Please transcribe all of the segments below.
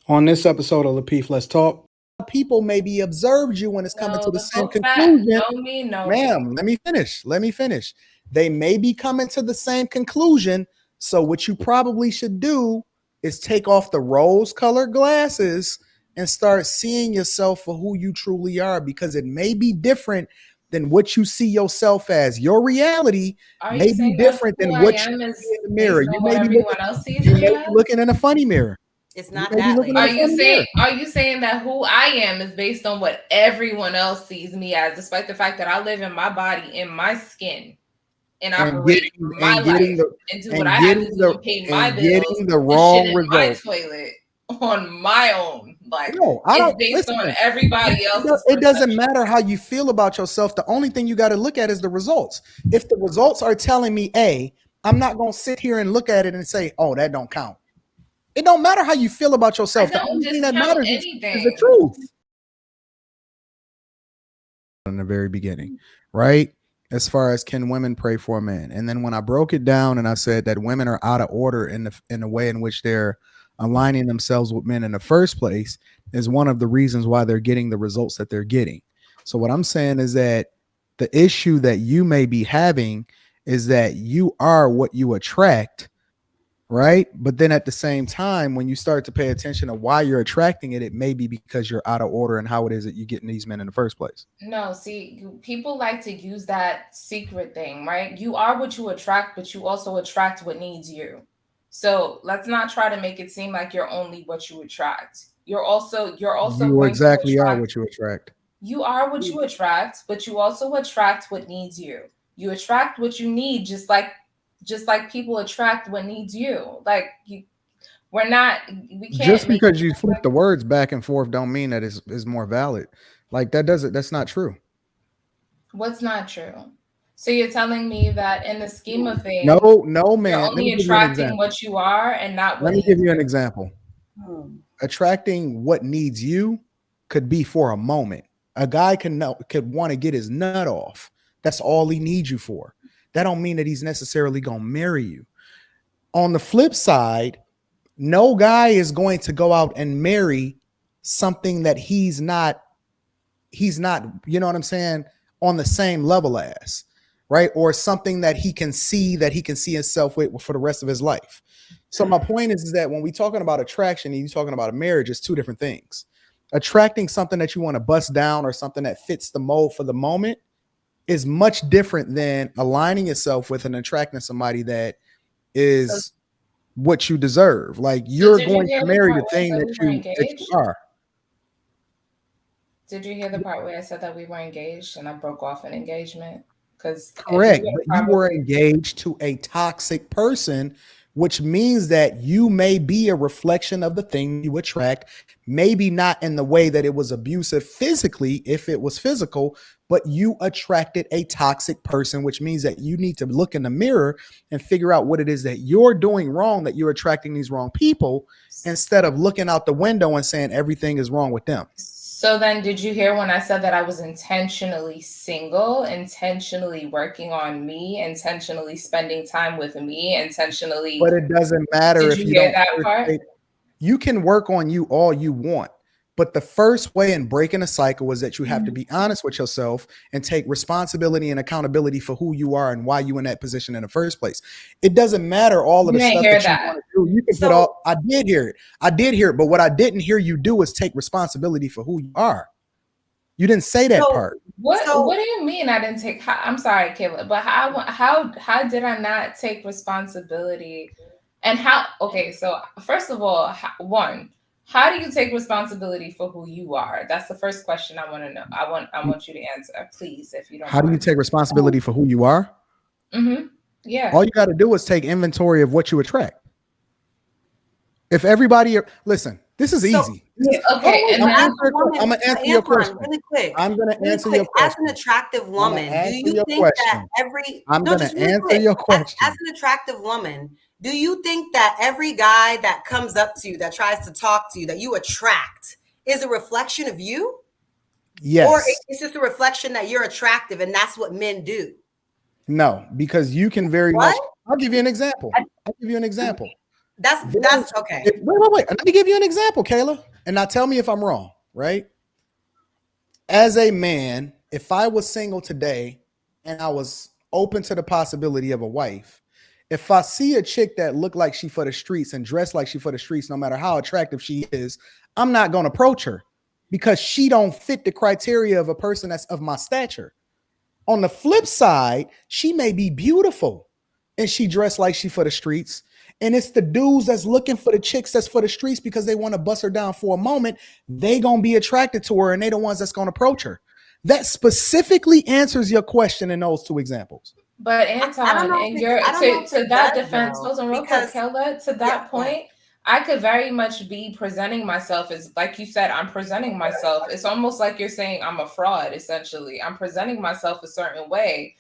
On this episode of Lapeef, Let's Talk. People maybe observed you when it's coming No, to the the same folks that conclusion. know me know Ma'am, let me finish. They may be coming to the same conclusion. So what you probably should do is take off the rose-colored glasses and start seeing yourself for who you truly are, because it may be different than what you see yourself as. Your reality may be different than what you see in the mirror. You may be everyone else sees you me may be as? looking in a funny mirror. It's not You may be that, looking in lady. a funny mirror. Are you saying that who I am is based on what everyone else sees me as, despite the fact that I live in my body, in my skin, and operate my life and do what I have to do and pay my bills, getting the wrong shit in my result toilet on my own? Like, No, I don't. it's based Listen, on everybody else's it doesn't perception. matter how you feel about yourself. The only thing you got to look at is the results. If the results are telling me A, I'm not going to sit here and look at it and say, "Oh, that don't count." It don't matter how you feel about yourself. The only thing that matters is the truth. In the very beginning, right? As far as can women pray for men, and then when I broke it down and I said that women are out of order in the way in which they're aligning themselves with men in the first place, is one of the reasons why they're getting the results that they're getting. So what I'm saying is that the issue that you may be having is that you are what you attract, right? But then at the same time, when you start to pay attention to why you're attracting it, it may be because you're out of order and how it is that you're getting these men in the first place. No, see, people like to use that secret thing, right? You are what you attract, but you also attract what needs you. So let's not try to make it seem like you're only what you attract. You're also you exactly are what you attract. You are what you attract, but you also attract what needs you. You attract what you need, just like people attract what needs you. Like we can't. Just because you flip the words back and forth don't mean that is more valid. Like that's not true. What's not true? So you're telling me that in the scheme of things, no, man, you're only attracting what you are and not what. Let me give you an example. Attracting what needs you could be for a moment. A guy could want to get his nut off. That's all he needs you for. That don't mean that he's necessarily going to marry you. On the flip side, no guy is going to go out and marry something that he's not, you know what I'm saying, on the same level as, right? Or something that he can see himself with for the rest of his life. So my point is that when we're talking about attraction and you're talking about a marriage, it's two different things. Attracting something that you want to bust down or something that fits the mold for the moment is much different than aligning yourself with and attracting somebody that is what you deserve. Like you're going to marry the thing that you are. Did you hear the part where I said that we were engaged and I broke off an engagement? Because correct, but you were engaged to a toxic person, which means that you may be a reflection of the thing you attract, maybe not in the way that it was abusive physically, if it was physical, but you attracted a toxic person, which means that you need to look in the mirror and figure out what it is that you're doing wrong, that you're attracting these wrong people, instead of looking out the window and saying everything is wrong with them. So then did you hear when I said that I was intentionally single, intentionally working on me, intentionally spending time with me, intentionally? But it doesn't matter if you hear that part? You can work on you all you want. But the first way in breaking a cycle is that you have to be honest with yourself and take responsibility and accountability for who you are and why you in that position in the first place. It doesn't matter all of the stuff that you want to do. You can put all. I did hear it. But what I didn't hear you do is take responsibility for who you are. You didn't say that part. What do you mean I didn't take? I'm sorry, Kayla, but how did I not take responsibility? And how? Okay, so first of all, how do you take responsibility for who you are? That's the first question I want to know. I want you to answer, please, if you don't. How do you take responsibility for who you are? Yeah. All you got to do is take inventory of what you attract. If everybody, listen, this is easy. Okay, and I'm gonna answer your question really quick. I'm gonna answer your question. As an attractive woman, do you think that every? I'm gonna answer your question. As an attractive woman, do you think that every guy that comes up to you, that tries to talk to you, that you attract, is a reflection of you? Yes. Or it's just a reflection that you're attractive and that's what men do? No, because you can very much. I'll give you an example. That's okay. Wait. Let me give you an example, Kayla, and now tell me if I'm wrong, right? As a man, if I was single today and I was open to the possibility of a wife, if I see a chick that look like she for the streets and dress like she for the streets, no matter how attractive she is, I'm not going to approach her because she don't fit the criteria of a person that's of my stature. On the flip side, she may be beautiful and she dressed like she for the streets. And it's the dudes that's looking for the chicks that's for the streets because they want to bust her down for a moment. They going to be attracted to her and they the ones that's going to approach her. That specifically answers your question in those two examples. But Anton, and you're to that defense, hold on real quick, Kayla, to that point, I could very much be presenting myself as, like you said, I'm presenting myself. It's almost like you're saying I'm a fraud, essentially. I'm presenting myself a certain way.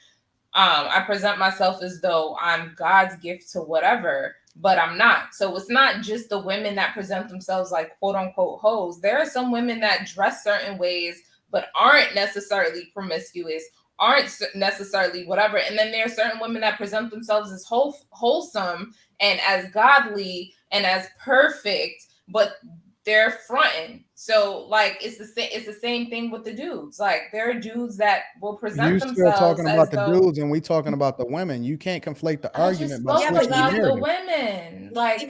I present myself as though I'm God's gift to whatever, but I'm not. So it's not just the women that present themselves like quote unquote hoes. There are some women that dress certain ways, but aren't necessarily promiscuous, aren't necessarily whatever. And then there are certain women that present themselves as wholesome and as godly and as perfect, but they're fronting. So like it's the same thing with the dudes. Like there are dudes that will present themselves. You're still talking about the dudes and we talking about the women. You can't conflate the argument. About the women. Like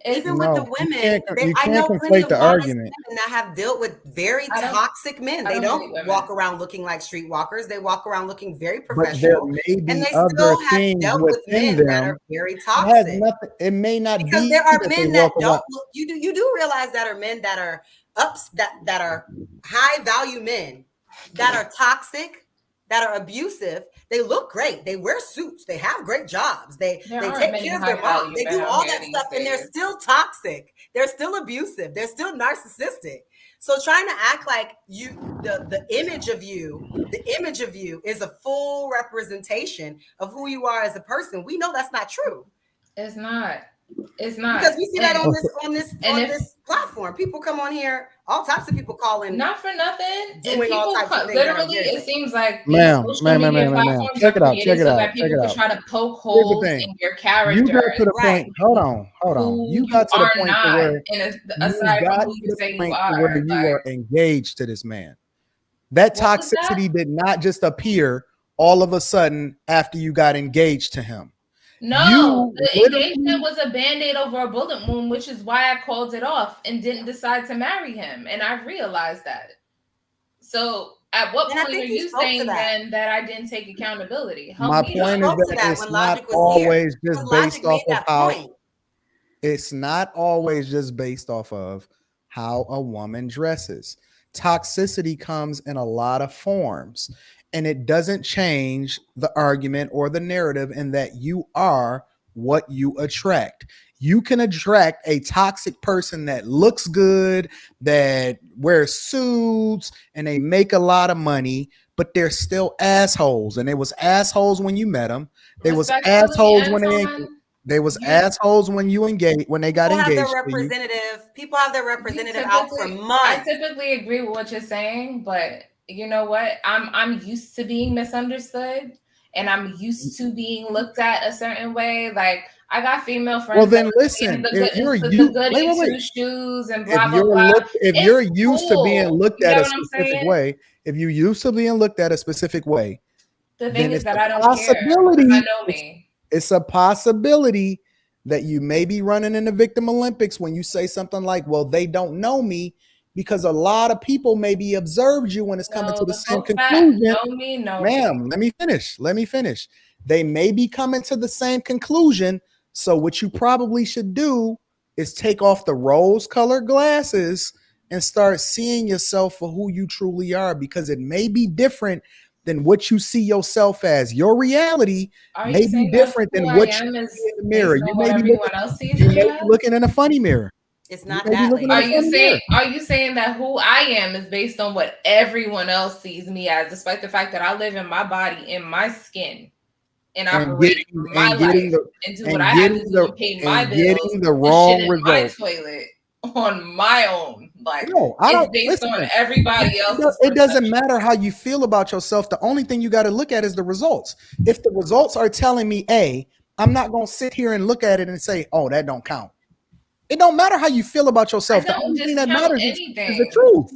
even with the women, I know plenty of honest women that have dealt with very toxic men. They don't walk around looking like streetwalkers. They walk around looking very professional. And they still have dealt with men that are very toxic. It may not because be there are men that don't look. You do realize that are men that are that are high value men that are toxic, that are abusive. They look great. They wear suits. They have great jobs. They take care of their mom. They do all that stuff, and they're still toxic. They're still abusive. They're still narcissistic. So trying to act like the image of you is a full representation of who you are as a person. We know that's not true. It's not. It's not, because we see that on this platform. People come on here, all types of people calling. Not for nothing. Doing all types of things. Literally, it seems like ma'am. Check it out. So that people can try to poke holes in your character. You got to the point. Hold on. You got to the point where aside from who you say you are, you are engaged to this man. That toxicity did not just appear all of a sudden after you got engaged to him. No, the engagement was a band-aid over a bullet wound, which is why I called it off and didn't decide to marry him. And I realized that. So at what point are you saying then that I didn't take accountability? My point is that it's not always just based off of how it's not always just based off of how a woman dresses. Toxicity comes in a lot of forms. And it doesn't change the argument or the narrative in that you are what you attract. You can attract a toxic person that looks good, that wears suits, and they make a lot of money, but they're still assholes. And they was assholes when you met them. They was assholes when assholes when you engaged, when they got engaged. People have their representative out for months. I typically agree with what you're saying, but you know what? I'm used to being misunderstood, and I'm used to being looked at a certain way. Like I got female friends. Well, then listen. If you're shoes and blah blah blah. If you're used to being looked at a specific way, if you used to being looked at a specific way, the thing is that I don't care. I know me. It's a possibility that you may be running in the victim Olympics when you say something like, "Well, they don't know me." Because a lot of people maybe observed you when it's coming to the same conclusion. Ma'am, let me finish. They may be coming to the same conclusion. So what you probably should do is take off the rose-colored glasses and start seeing yourself for who you truly are, because it may be different than what you see yourself as. Your reality may be different than what you see in the mirror. You may be looking in a funny mirror. It's not that. Are you saying that who I am is based on what everyone else sees me as, despite the fact that I live in my body, in my skin, and operate my life and do what I have to do and pay my bills, getting the wrong result, my toilet on my own? Like, no, it's based on everybody else. It doesn't matter how you feel about yourself. The only thing you got to look at is the results. If the results are telling me A, I'm not gonna sit here and look at it and say, "Oh, that don't count." It don't matter how you feel about yourself. The only thing that matters is the truth.